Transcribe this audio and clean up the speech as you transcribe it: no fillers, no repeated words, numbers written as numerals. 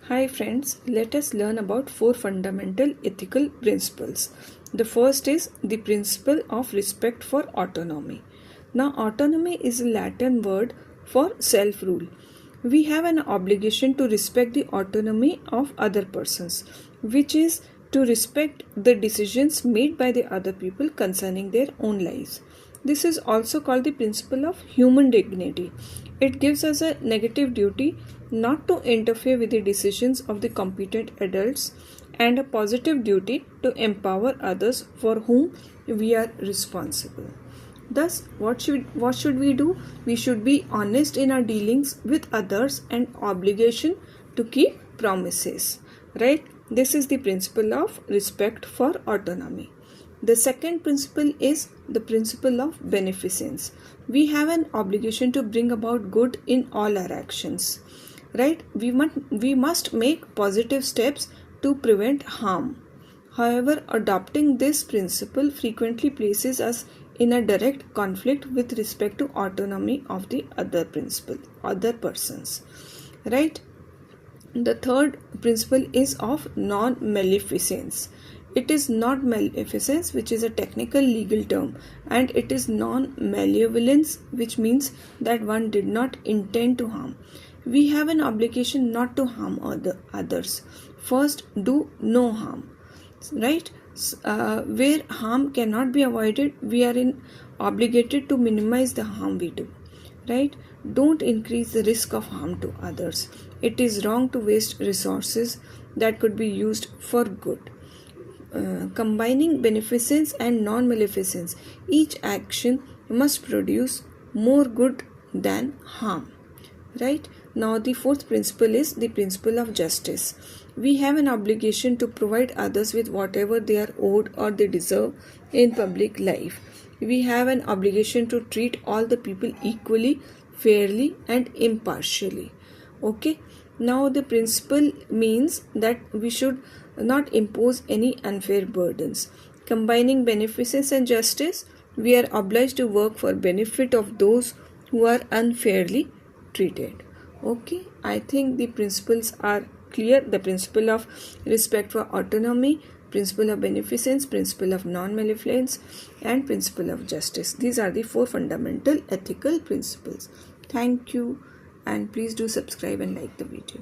Hi friends, let us learn about 4 fundamental ethical principles. The first is the principle of respect for autonomy. Now, autonomy is a Latin word for self-rule. We have an obligation to respect the autonomy of other persons, which is to respect the decisions made by the other people concerning their own lives. This is also called the principle of human dignity. It gives us a negative duty not to interfere with the decisions of the competent adults and a positive duty to empower others for whom we are responsible. Thus, what should we do? We should be honest in our dealings with others and obligation to keep promises. Right? This is the principle of respect for autonomy. The second principle is the principle of beneficence. We have an obligation to bring about good in all our actions. Right? We must make positive steps to prevent harm. However, adopting this principle frequently places us in a direct conflict with respect to autonomy of the other persons. Right? The third principle is of non-maleficence. It is not maleficence, which is a technical legal term, and it is non-malevolence, which means that one did not intend to harm. We have an obligation not to harm others. First, do no harm. Right? Where harm cannot be avoided, we are obligated to minimize the harm we do. Right? Don't increase the risk of harm to others. It is wrong to waste resources that could be used for good. Combining beneficence and non-maleficence, each action must produce more good than harm. Right? Now, the fourth principle is the principle of justice. We have an obligation to provide others with whatever they are owed or they deserve in public life. We have an obligation to treat all the people equally, fairly, and impartially. Okay? Now, the principle means that we should not impose any unfair burdens. Combining beneficence and justice, we are obliged to work for benefit of those who are unfairly treated. Okay, I think the principles are clear. The principle of respect for autonomy, principle of beneficence, principle of non-malevolence, and principle of justice. These are the 4 fundamental ethical principles. Thank you, and please do subscribe and like the video.